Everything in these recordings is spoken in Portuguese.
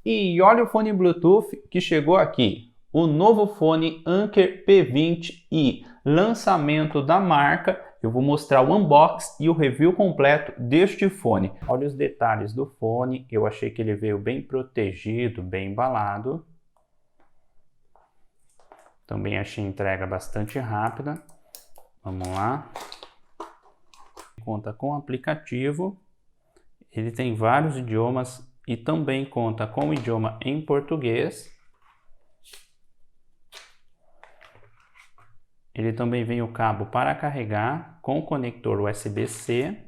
E olha o fone Bluetooth que chegou aqui, o novo fone Anker P20i, lançamento da marca. Eu vou mostrar o unboxing e o review completo deste fone. Olha os detalhes do fone, eu achei que ele veio bem protegido, bem embalado. Também achei a entrega bastante rápida. Vamos lá. Conta com aplicativo, ele tem vários idiomas e também conta com o idioma em português. Ele também vem o cabo para carregar com o conector USB-C.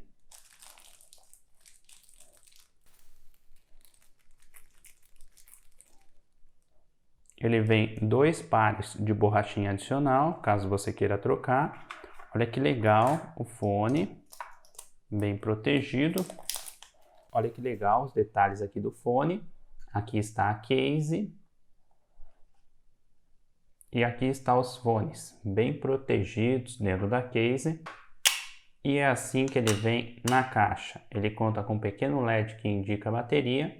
Ele vem 2 pares de borrachinha adicional, caso você queira trocar. Olha que legal o fone, bem protegido. Olha que legal os detalhes aqui do fone. Aqui está a case. E aqui estão os fones, bem protegidos dentro da case. E é assim que ele vem na caixa. Ele conta com um pequeno LED que indica a bateria.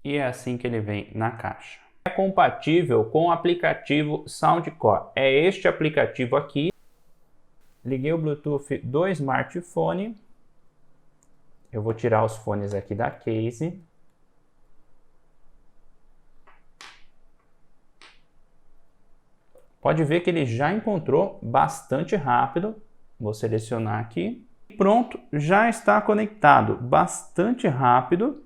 E é assim que ele vem na caixa. É compatível com o aplicativo Soundcore. É este aplicativo aqui. Liguei o Bluetooth do smartphone. Eu vou tirar os fones aqui da case. Pode ver que ele já encontrou bastante rápido. Vou selecionar aqui. Pronto, já está conectado bastante rápido.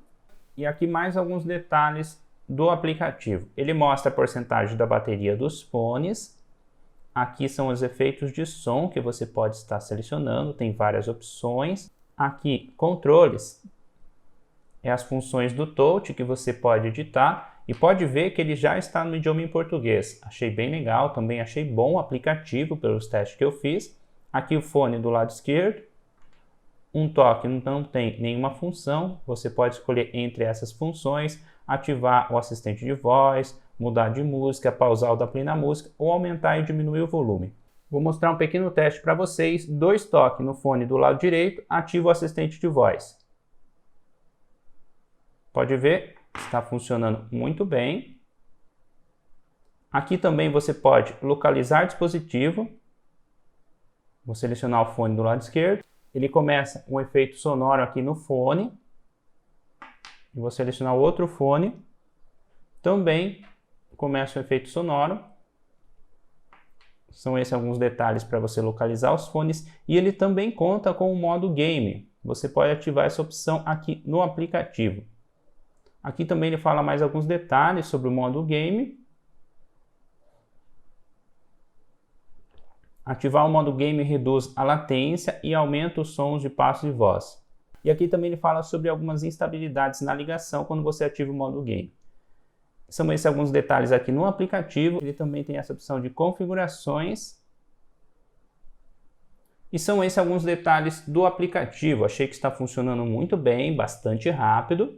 E aqui mais alguns detalhes do aplicativo. Ele mostra a porcentagem da bateria dos fones. Aqui são os efeitos de som que você pode estar selecionando. Tem várias opções. Aqui, controles. É as funções do touch que você pode editar. E pode ver que ele já está no idioma em português. Achei bem legal, também achei bom o aplicativo pelos testes que eu fiz. Aqui o fone do lado esquerdo. Um toque não tem nenhuma função. Você pode escolher entre essas funções, ativar o assistente de voz, mudar de música, pausar o da play na música ou aumentar e diminuir o volume. Vou mostrar um pequeno teste para vocês. 2 toques no fone do lado direito, ativa o assistente de voz. Pode ver, está funcionando muito bem. Aqui também você pode localizar dispositivo. Vou selecionar o fone do lado esquerdo. Ele começa um efeito sonoro aqui no fone. E vou selecionar o outro fone. Também começa um efeito sonoro. São esses alguns detalhes para você localizar os fones. E ele também conta com o modo game. Você pode ativar essa opção aqui no aplicativo. Aqui também ele fala mais alguns detalhes sobre o modo game. Ativar o modo game reduz a latência e aumenta os sons de passo de voz. E aqui também ele fala sobre algumas instabilidades na ligação quando você ativa o modo game. São esses alguns detalhes aqui no aplicativo. Ele também tem essa opção de configurações. E são esses alguns detalhes do aplicativo. Achei que está funcionando muito bem, bastante rápido.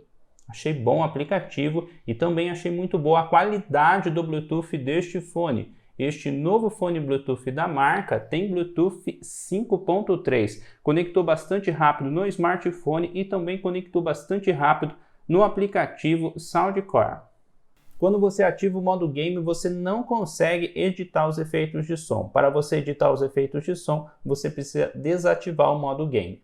Achei bom o aplicativo e também achei muito boa a qualidade do Bluetooth deste fone. Este novo fone Bluetooth da marca tem Bluetooth 5.3. Conectou bastante rápido no smartphone e também conectou bastante rápido no aplicativo Soundcore. Quando você ativa o modo game, você não consegue editar os efeitos de som. Para você editar os efeitos de som, você precisa desativar o modo game.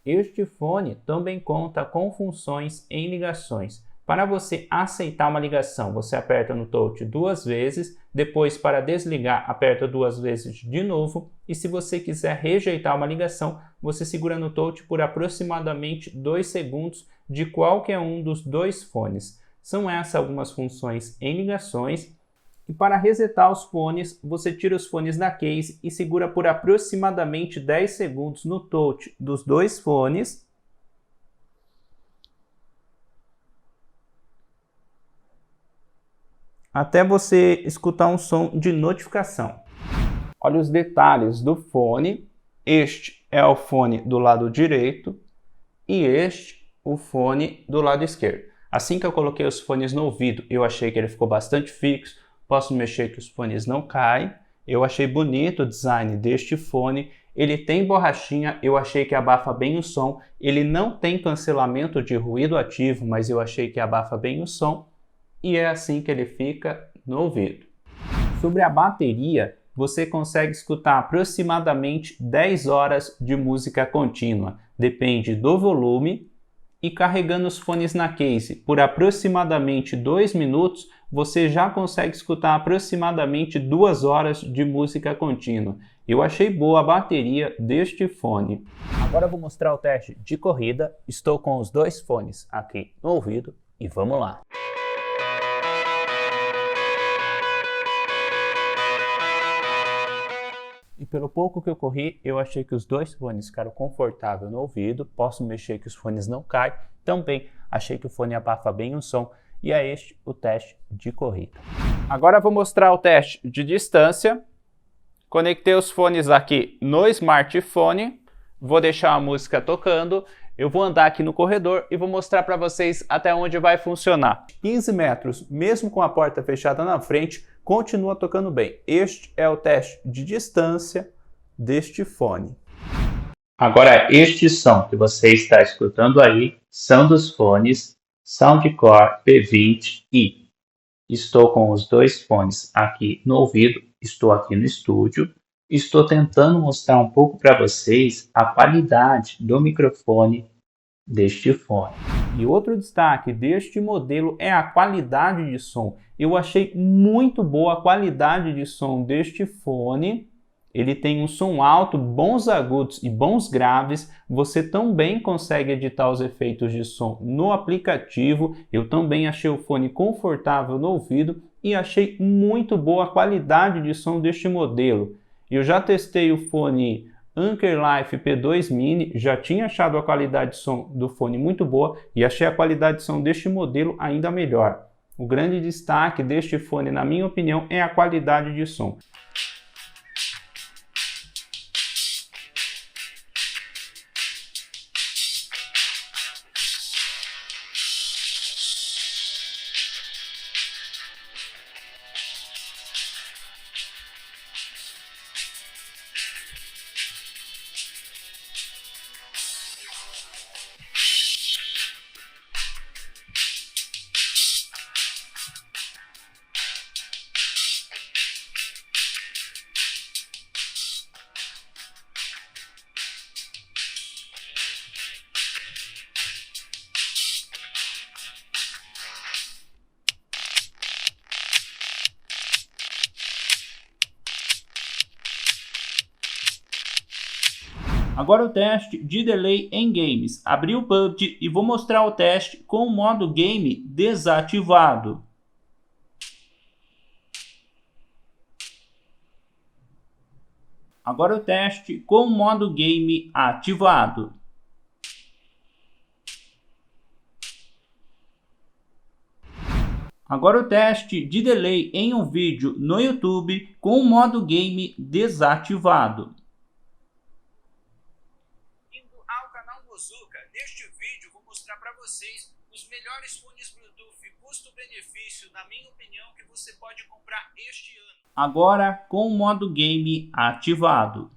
Este fone também conta com funções em ligações. Para você aceitar uma ligação, você aperta no touch 2 vezes, depois para desligar, aperta 2 vezes de novo, e se você quiser rejeitar uma ligação, você segura no touch por aproximadamente 2 segundos de qualquer um dos 2 fones. São essas algumas funções em ligações. E para resetar os fones, você tira os fones da case e segura por aproximadamente 10 segundos no touch dos 2 fones. Até você escutar um som de notificação. Olha os detalhes do fone. Este é o fone do lado direito e este o fone do lado esquerdo. Assim que eu coloquei os fones no ouvido, eu achei que ele ficou bastante fixo. Posso mexer que os fones não caem. Eu achei bonito o design deste fone. Ele tem borrachinha, eu achei que abafa bem o som. Ele não tem cancelamento de ruído ativo, mas eu achei que abafa bem o som. E é assim que ele fica no ouvido. Sobre a bateria, você consegue escutar aproximadamente 10 horas de música contínua. Depende do volume. E carregando os fones na case por aproximadamente 2 minutos, você já consegue escutar aproximadamente 2 horas de música contínua. Eu achei boa a bateria deste fone. Agora eu vou mostrar o teste de corrida. Estou com os 2 fones aqui no ouvido e vamos lá. E pelo pouco que eu corri, eu achei que os 2 fones ficaram confortáveis no ouvido. Posso mexer que os fones não caem. Também achei que o fone abafa bem o som. E é este o teste de corrida. Agora eu vou mostrar o teste de distância. Conectei os fones aqui no smartphone. Vou deixar a música tocando. Eu vou andar aqui no corredor e vou mostrar para vocês até onde vai funcionar. 15 metros, mesmo com a porta fechada na frente, continua tocando bem. Este é o teste de distância deste fone. Agora, este som que você está escutando aí são dos fones Soundcore P20i. Estou com os 2 fones aqui no ouvido, estou aqui no estúdio. Estou tentando mostrar um pouco para vocês a qualidade do microfone deste fone. E outro destaque deste modelo é a qualidade de som. Eu achei muito boa a qualidade de som deste fone. Ele tem um som alto, bons agudos e bons graves. Você também consegue editar os efeitos de som no aplicativo. Eu também achei o fone confortável no ouvido e achei muito boa a qualidade de som deste modelo. Eu já testei o fone Anker Life P2 Mini, já tinha achado a qualidade de som do fone muito boa e achei a qualidade de som deste modelo ainda melhor. O grande destaque deste fone, na minha opinião, é a qualidade de som. Agora o teste de delay em games. Abri o PUBG e vou mostrar o teste com o modo game desativado. Agora o teste com o modo game ativado. Agora o teste de delay em um vídeo no YouTube com o modo game desativado. Neste vídeo vou mostrar para vocês os melhores fones Bluetooth custo-benefício, na minha opinião, que você pode comprar este ano. Agora com o modo game ativado.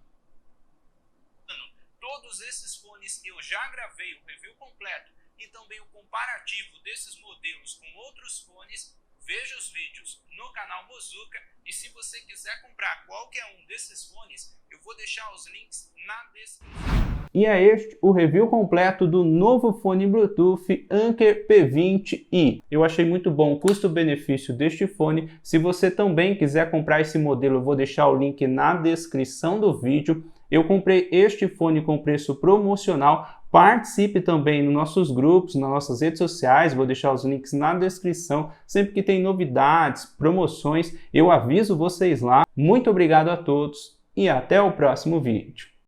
Todos esses fones eu já gravei o review completo e também o comparativo desses modelos com outros fones. Veja os vídeos no canal Mozuka e se você quiser comprar qualquer um desses fones, eu vou deixar os links na descrição. E é este o review completo do novo fone Bluetooth Anker P20i. Eu achei muito bom o custo-benefício deste fone. Se você também quiser comprar esse modelo, eu vou deixar o link na descrição do vídeo. Eu comprei este fone com preço promocional. Participe também nos nossos grupos, nas nossas redes sociais, vou deixar os links na descrição. Sempre que tem novidades, promoções, eu aviso vocês lá. Muito obrigado a todos e até o próximo vídeo.